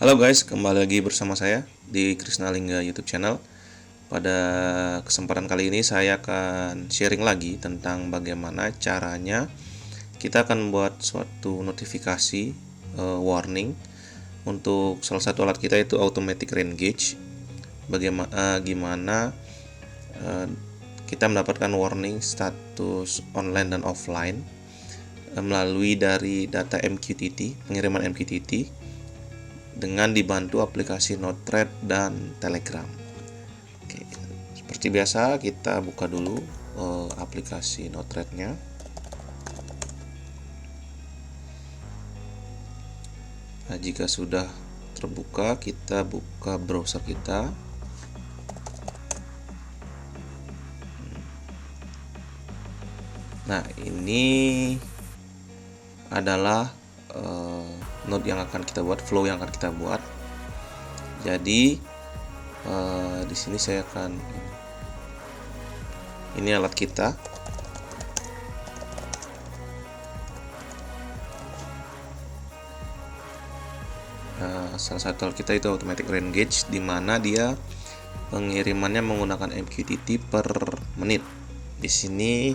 Halo guys, kembali lagi bersama saya di Krisnalingga YouTube channel. Pada kesempatan kali ini saya akan sharing lagi tentang bagaimana caranya kita akan membuat suatu notifikasi warning untuk salah satu alat kita, itu automatic rain gauge. Gimana kita mendapatkan warning status online dan offline melalui dari data MQTT, pengiriman MQTT, dengan dibantu aplikasi Node-RED dan Telegram. Oke, seperti biasa kita buka dulu aplikasi Node-RED-nya. Nah, jika sudah terbuka, kita buka browser kita. Nah, ini adalah node yang akan kita buat, flow yang akan kita buat. Jadi di sini saya akan, ini alat kita. Salah satu alat kita itu automatic rain gauge, di mana dia pengirimannya menggunakan MQTT per menit. Di sini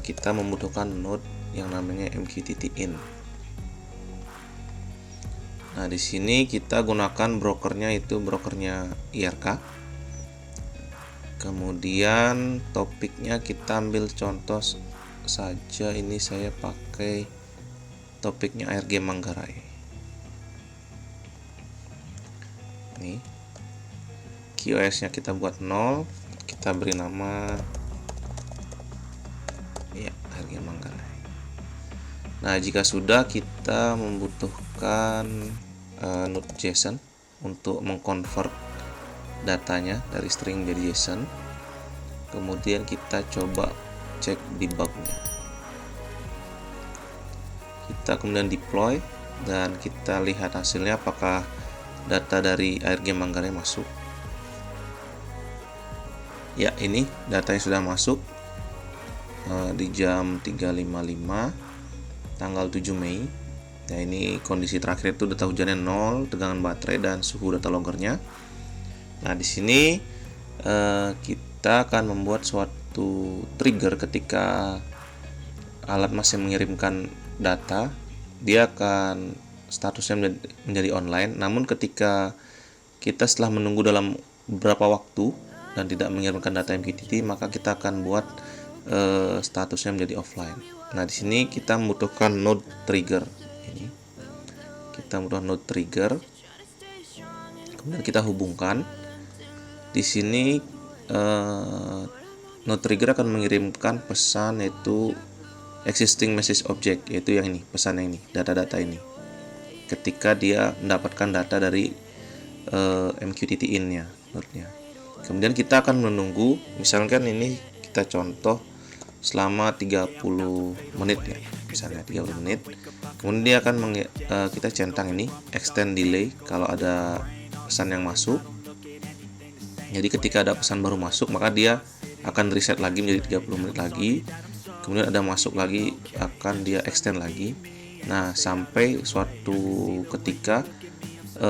kita membutuhkan node yang namanya MQTT in. Nah, di sini kita gunakan brokernya, itu brokernya IRK. Kemudian topiknya kita ambil contoh saja, ini saya pakai topiknya ARG Manggarai. Nih, QoS-nya kita buat 0, kita beri nama ya ARG Manggarai. Nah, jika sudah, kita membutuhkan Node.json untuk mengkonvert datanya dari string menjadi JSON. Kemudian kita coba cek debugnya. Kita kemudian deploy dan kita lihat hasilnya, apakah data dari ARG Manggarai masuk. Ya, ini datanya sudah masuk di jam 3.55 tanggal 7 Mei. Nah, ini kondisi terakhir itu data hujannya 0, tegangan baterai dan suhu data loggernya. Nah, di sini kita akan membuat suatu trigger ketika alat masih mengirimkan data. Dia akan statusnya menjadi online. Namun ketika kita setelah menunggu dalam beberapa waktu dan tidak mengirimkan data MQTT, maka kita akan buat statusnya menjadi offline. Nah, di sini kita membutuhkan node trigger. Ini kita membutuhkan node trigger. Kemudian kita hubungkan. Di sini node trigger akan mengirimkan pesan, yaitu existing message object, yaitu yang ini, pesan yang ini, data-data ini. Ketika dia mendapatkan data dari MQTT in-nya, node-nya. Kemudian kita akan menunggu, misalkan ini kita contoh selama 30 menit ya, misalnya 30 menit. Kemudian dia akan kita centang ini extend delay kalau ada pesan yang masuk. Jadi ketika ada pesan baru masuk, maka dia akan reset lagi menjadi 30 menit lagi. Kemudian ada masuk lagi, akan dia extend lagi. Nah, sampai suatu ketika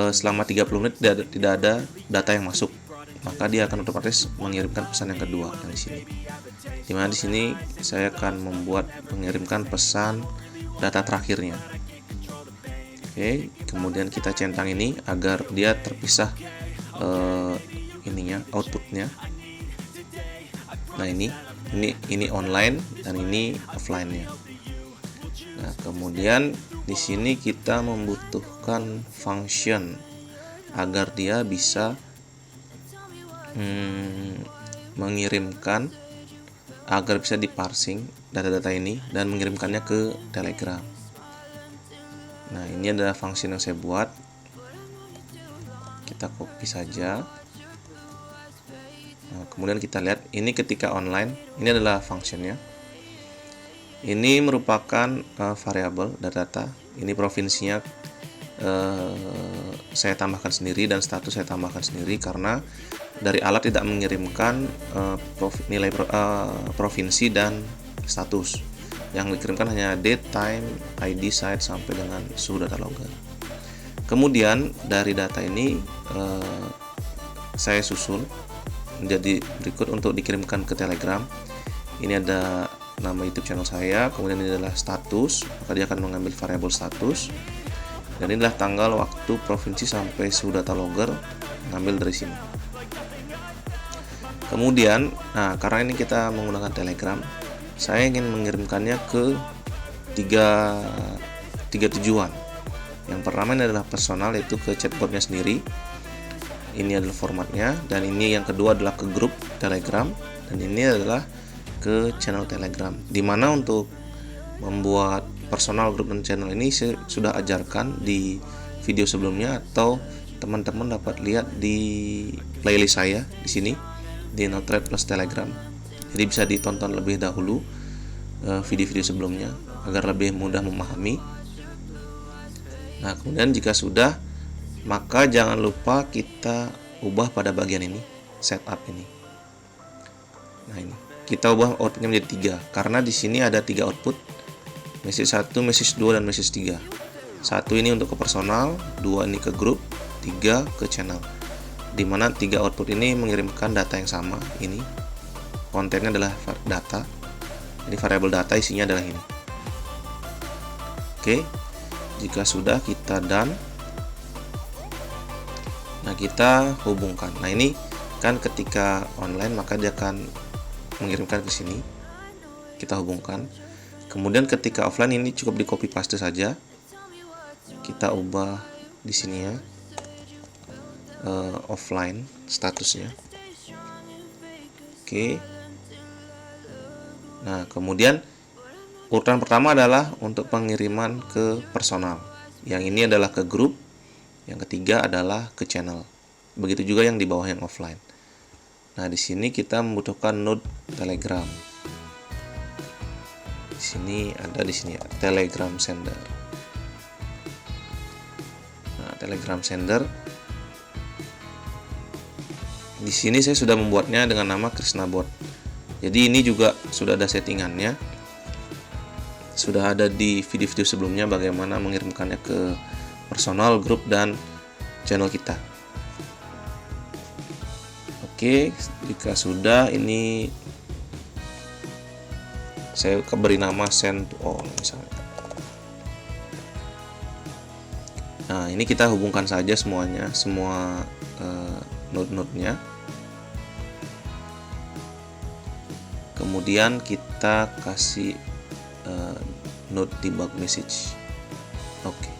selama 30 menit tidak ada data yang masuk, maka dia akan otomatis mengirimkan pesan yang kedua yang di sini. Dimana di sini saya akan mengirimkan pesan data terakhirnya. Oke, kemudian kita centang ini agar dia terpisah ininya, outputnya. Nah, ini online dan ini offline-nya. Nah, kemudian di sini kita membutuhkan function agar dia bisa mengirimkan, agar bisa diparsing data-data ini dan mengirimkannya ke Telegram. Nah, ini adalah function yang saya buat. Kita copy saja. Nah, kemudian kita lihat ini ketika online, ini adalah functionnya. Ini merupakan variabel data. Ini provinsinya saya tambahkan sendiri dan status saya tambahkan sendiri, karena dari alat tidak mengirimkan nilai provinsi dan status. Yang dikirimkan hanya date, time, ID, site sampai dengan suhu data logger. Kemudian dari data ini saya susun menjadi berikut untuk dikirimkan ke Telegram. Ini ada nama YouTube channel saya, kemudian ini adalah status, maka dia akan mengambil variabel status, dan inilah tanggal, waktu, provinsi sampai suhu data logger, ngambil dari sini. Kemudian, nah karena ini kita menggunakan Telegram, saya ingin mengirimkannya ke tiga tujuan. Yang pertama ini adalah personal, yaitu ke chatbotnya sendiri. Ini adalah formatnya, dan ini yang kedua adalah ke grup Telegram, dan ini adalah ke channel Telegram. Dimana untuk membuat personal, grup, dan channel ini saya sudah ajarkan di video sebelumnya, atau teman-teman dapat lihat di playlist saya di sini di Node-RED plus Telegram. Jadi bisa ditonton lebih dahulu video-video sebelumnya agar lebih mudah memahami. Nah, kemudian jika sudah, maka jangan lupa kita ubah pada bagian ini, setup ini. Nah, ini kita ubah outputnya menjadi 3, karena di sini ada 3 output, message 1, message 2, dan message 3. 1 ini untuk ke personal, 2 ini ke grup, 3 ke channel. Dimana 3 output ini mengirimkan data yang sama. Ini kontennya adalah data. Jadi variabel data isinya adalah ini. Oke, jika sudah, kita done. Nah, kita hubungkan. Nah, ini kan ketika online maka dia akan mengirimkan ke sini. Kita hubungkan. Kemudian ketika offline ini cukup di copy paste saja. Kita ubah di sini ya, offline statusnya. Oke. Nah, kemudian urutan pertama adalah untuk pengiriman ke personal. Yang ini adalah ke grup. Yang ketiga adalah ke channel. Begitu juga yang di bawah yang offline. Nah, di sini kita membutuhkan node Telegram. Di sini ada di sini ya, Telegram sender. Nah, Telegram sender. Di sini saya sudah membuatnya dengan nama KrishnaBot. Jadi ini juga sudah ada settingannya. Sudah ada di video-video sebelumnya bagaimana mengirimkannya ke personal, grup, dan channel kita. Oke, jika sudah, ini saya beri nama send to all misalnya. Nah, ini kita hubungkan saja semuanya, semua node-node-nya. Kemudian kita kasih node debug message. Oke.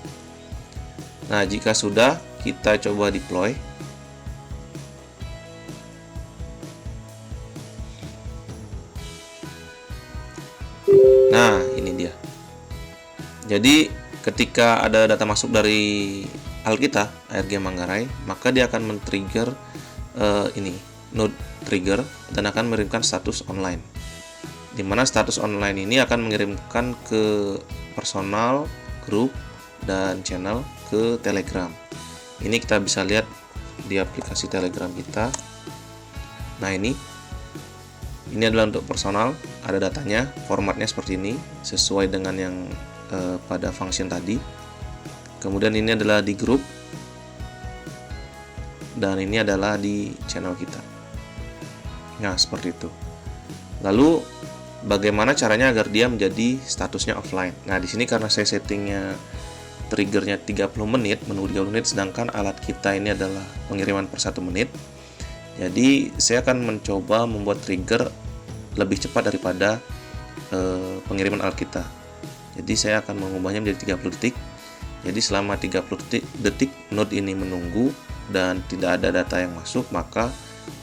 Nah, jika sudah, kita coba deploy. Nah, ini dia. Jadi, ketika ada data masuk dari AL kita, ARG Manggarai, maka dia akan men-trigger ini, node trigger, dan akan mengirimkan status online. Dimana status online ini akan mengirimkan ke personal, grup, dan channel ke Telegram. Ini kita bisa lihat di aplikasi Telegram kita. Nah, ini adalah untuk personal, ada datanya, formatnya seperti ini, sesuai dengan yang pada function tadi. Kemudian ini adalah di grup, dan ini adalah di channel kita. Nah, seperti itu. Lalu bagaimana caranya agar dia menjadi statusnya offline? Nah, di sini karena saya settingnya triggernya 30 menit, menunggu 30 menit, sedangkan alat kita ini adalah pengiriman per 1 menit. Jadi saya akan mencoba membuat trigger lebih cepat daripada pengiriman alat kita. Jadi saya akan mengubahnya menjadi 30 detik. Jadi selama 30 detik node ini menunggu dan tidak ada data yang masuk, maka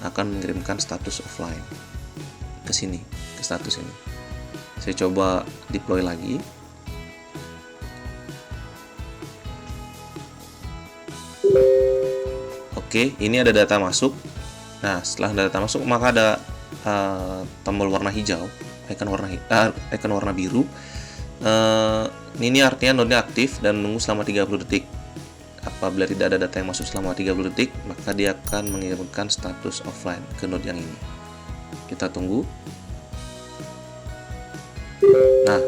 akan mengirimkan status offline ke sini, ke status ini. Saya coba deploy lagi. Oke, ini ada data masuk. Nah, setelah data masuk, maka ada tombol warna hijau, icon warna biru. Ini artinya node aktif dan menunggu selama 30 detik. Apabila tidak ada data yang masuk selama 30 detik, maka dia akan mengirimkan status offline ke node yang ini. Kita tunggu. Nah,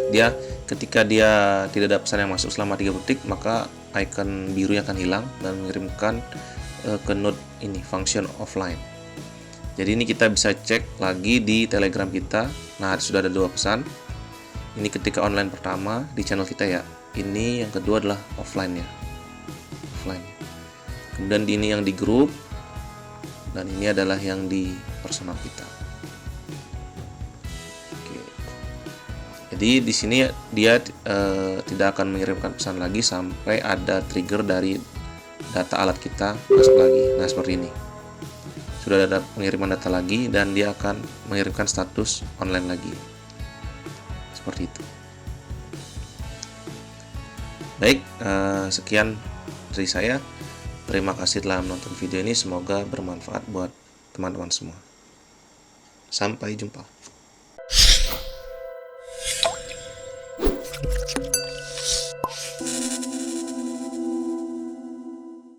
ketika dia tidak ada pesan yang masuk selama 30 detik, maka icon birunya akan hilang dan mengirimkan ke node ini function offline. Jadi ini kita bisa cek lagi di Telegram kita. Nah, sudah ada 2 pesan. Ini ketika online pertama di channel kita ya. Ini yang kedua adalah offline ya. Offline. Kemudian ini yang di grup, dan ini adalah yang di personal kita. Oke. Jadi di sini dia tidak akan mengirimkan pesan lagi sampai ada trigger dari data alat kita masuk lagi. Nah, seperti ini. Sudah ada pengiriman data lagi dan dia akan mengirimkan status online lagi. Seperti itu. Baik, sekian dari saya. Terima kasih telah menonton video ini. Semoga bermanfaat buat teman-teman semua. Sampai jumpa.